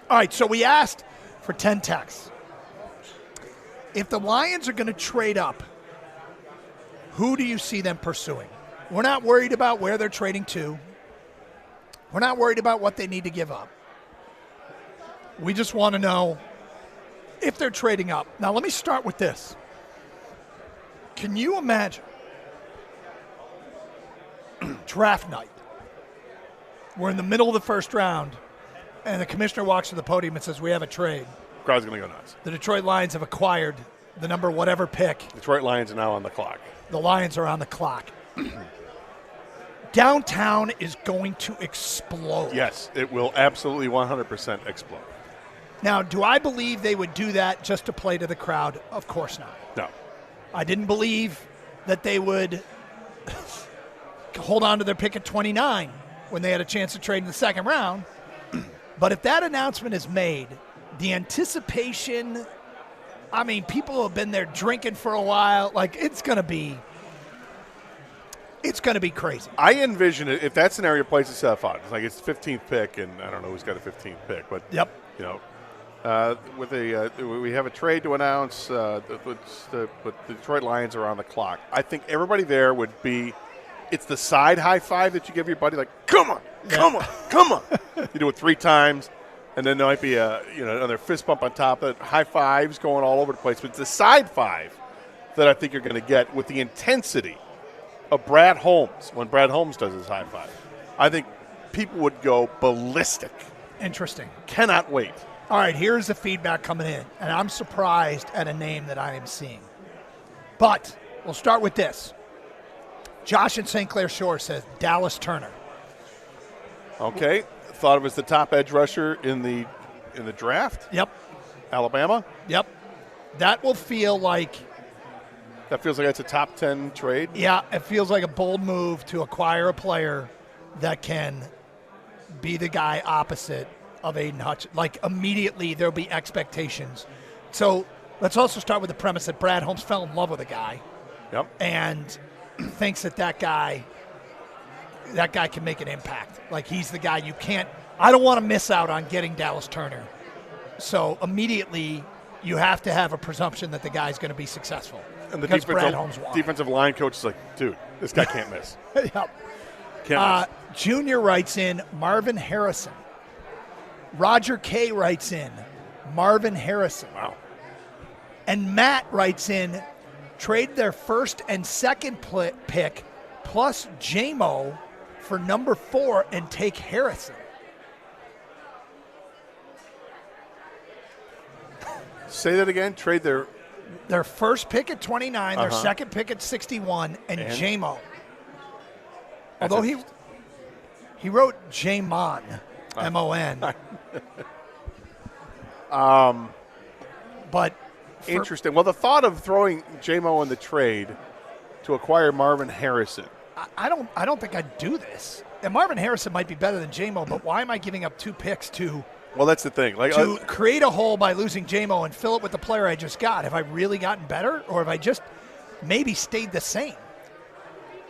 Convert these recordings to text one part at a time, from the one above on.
All right, so we asked for 10 texts. If the Lions are going to trade up, who do you see them pursuing? We're not worried about where they're trading to. We're not worried about what they need to give up. We just want to know if they're trading up. Now, let me start with this. Can you imagine draft night? We're in the middle of the first round, and the commissioner walks to the podium and says, we have a trade. Crowd's going to go nuts. The Detroit Lions have acquired the number whatever pick. Detroit Lions are now on the clock. The Lions are on the clock. Downtown is going to explode. Yes, it will absolutely 100% explode. Now, do I believe they would do that just to play to the crowd? Of course not. No. I didn't believe that they would hold on to their pick at 29 when they had a chance to trade in the second round. But if that announcement is made, the anticipation, I mean, people have been there drinking for a while. Like, it's going to be crazy. I envision it, if that scenario plays itself out, it's like it's the 15th pick, and I don't know who's got a 15th pick, but, Yep. you know, we have a trade to announce, but the Detroit Lions are on the clock. I think everybody there would be, it's the side high five that you give your buddy, like, come on, come on, come on. You do it 3 times, and then there might be another fist bump on top of it, high fives going all over the place. But it's the side five that I think you're going to get with the intensity of Brad Holmes when Brad Holmes does his high five. I think people would go ballistic. Interesting. Cannot wait. All right, here's the feedback coming in, and I'm surprised at a name that I am seeing. But we'll start with this. Josh in St. Clair Shore says Dallas Turner. Okay. Thought of as the top edge rusher in the draft. Yep. Alabama. Yep. That will feel like. That feels like it's a top 10 trade. Yeah, it feels like a bold move to acquire a player that can be the guy opposite of Aiden Hutchinson. Like, immediately there'll be expectations. So let's also start with the premise that Brad Holmes fell in love with a guy. Yep. And thinks that guy can make an impact. Like, he's the guy you can't – I don't want to miss out on getting Dallas Turner. So immediately you have to have a presumption that the guy's going to be successful. And the defensive line coach is like, dude, this guy can't miss. Yep. Can't miss. Junior writes in Marvin Harrison. Roger K. writes in Marvin Harrison. Wow. And Matt writes in, trade their first and second pick plus J-Mo for number 4 and take Harrison. Say that again. Trade their first pick at 29, their second pick at 61, and J-Mo. Although he wrote J-Mon, M-O-N. But interesting. Well, the thought of throwing J-Mo in the trade to acquire Marvin Harrison. I don't think I'd do this. And Marvin Harrison might be better than J-Mo, but why am I giving up 2 picks to Well, that's the thing. Like, to create a hole by losing J-Mo and fill it with the player I just got? Have I really gotten better, or have I just maybe stayed the same?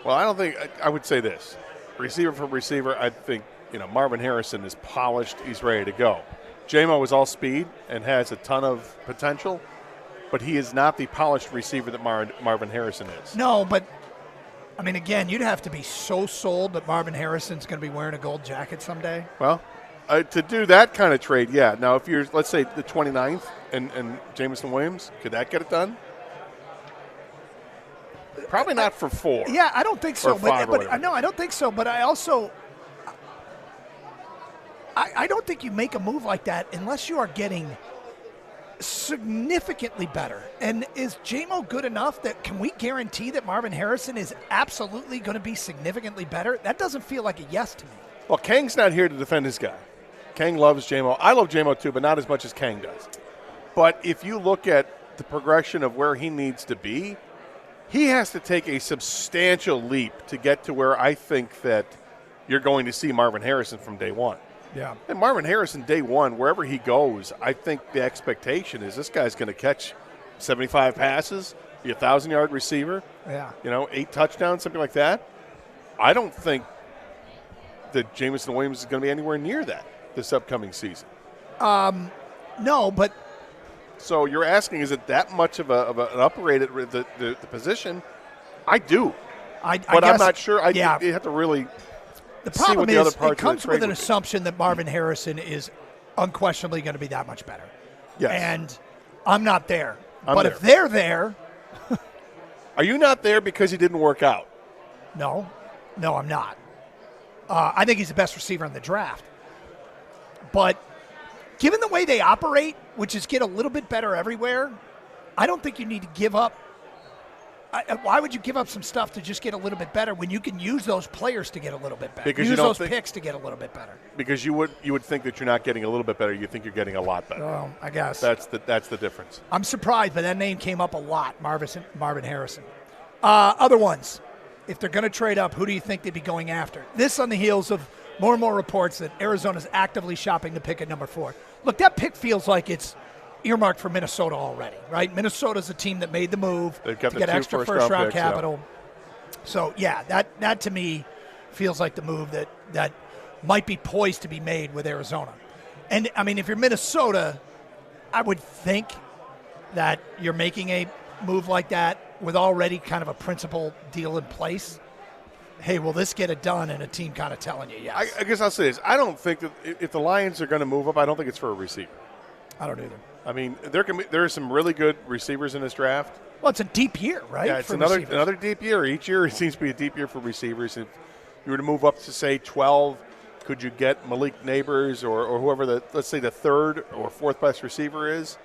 Well, I don't think – I would say this. Receiver for receiver, I think, Marvin Harrison is polished. He's ready to go. J-Mo is all speed and has a ton of potential, but he is not the polished receiver that Marvin Harrison is. No, but, I mean, again, you'd have to be so sold that Marvin Harrison's going to be wearing a gold jacket someday. Well, to do that kind of trade, yeah. Now, if you're, let's say, the 29th and Jameson Williams, could that get it done? Probably not for 4. Yeah, I don't think so. Or 5 but no, I don't think so. But I also – I don't think you make a move like that unless you are getting significantly better. And is J-Mo good enough that can we guarantee that Marvin Harrison is absolutely going to be significantly better? That doesn't feel like a yes to me. Well, Kang's not here to defend his guy. Kang loves J-Mo. I love J-Mo too, but not as much as Kang does. But if you look at the progression of where he needs to be, he has to take a substantial leap to get to where I think that you're going to see Marvin Harrison from day one. Yeah. And Marvin Harrison, day one, wherever he goes, I think the expectation is this guy's going to catch 75 passes, be a 1,000-yard receiver, 8 touchdowns, something like that. I don't think that Jameson Williams is going to be anywhere near that this upcoming season. No, but So you're asking, is it that much of an upgrade at the position? I do, I but guess, I'm not sure. yeah. You have to really The see what problem the other is parts it comes of the trade with an would be. assumption that Marvin Harrison is unquestionably going to be that much better. Yes. And I'm not there. I'm but there. if they're there, Are you not there because he didn't work out? no, I'm not. I think he's the best receiver in the draft. But given the way they operate, which is get a little bit better everywhere, I don't think you need to give up. Why would you give up some stuff to just get a little bit better when you can use those players to get a little bit better? Because you use don't those think- picks to get a little bit better. Because you would think that you're not getting a little bit better. You think you're getting a lot better. Well, I guess. That's the difference. I'm surprised, but that name came up a lot, Marvin Harrison. Other ones, if they're going to trade up, who do you think they'd be going after? This on the heels of more and more reports that Arizona's actively shopping the pick at number 4. Look, that pick feels like it's earmarked for Minnesota already, right? Minnesota's a team that made the move They've got to the get 2 extra first-round first-round picks, yeah. capital. So, yeah, that to me feels like the move that might be poised to be made with Arizona. And, I mean, if you're Minnesota, I would think that you're making a move like that with already kind of a principal deal in place. Hey, will this get it done? And a team kind of telling you yes. I guess I'll say this. I don't think that if the Lions are going to move up, I don't think it's for a receiver. I don't either. I mean, there are some really good receivers in this draft. Well, it's a deep year, right? Yeah, it's for another receivers. deep year. Each year it seems to be a deep year for receivers. If you were to move up to say 12, could you get Malik Neighbors or whoever let's say the third or fourth best receiver is?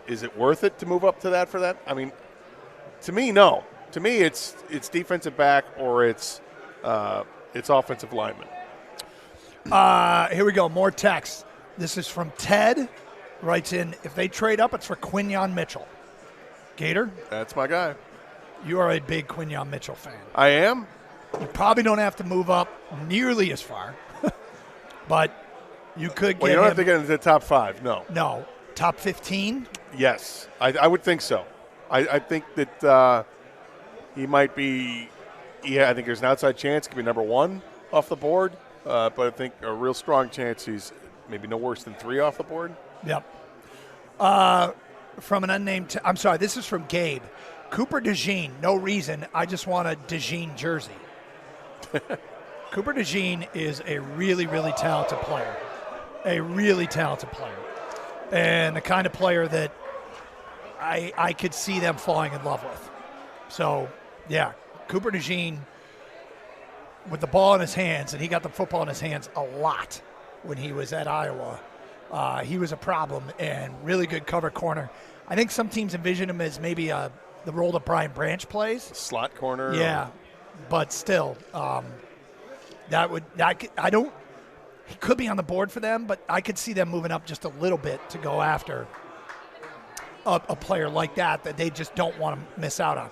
Is it worth it to move up to that for that? I mean, to me, no. To me, it's defensive back or it's offensive lineman. Here we go. More text. This is from Ted. Writes in, if they trade up, it's for Quinyon Mitchell. Gator, That's my guy. you are a big Quinyon Mitchell fan. I am. You probably don't have to move up nearly as far, but you could get Well, you don't him. have to get into the top 5. No. No, top 15. Yes, I would think so. I think that he might be. Yeah, I think there's an outside chance he could be number 1 off the board, but I think a real strong chance he's maybe no worse than 3 off the board. Yep. From an unnamed. I'm sorry. This is from Gabe. Cooper DeJean. No reason. I just want a DeJean jersey. Cooper DeJean is a really, really talented player. A really talented player, and the kind of player that I could see them falling in love with. So, yeah, Cooper DeJean with the ball in his hands, and he got the football in his hands a lot when he was at Iowa. He was a problem and really good cover corner. I think some teams envision him as maybe the role that Brian Branch plays. Slot corner. Yeah, but still, he could be on the board for them, but I could see them moving up just a little bit to go after a player like that they just don't want to miss out on.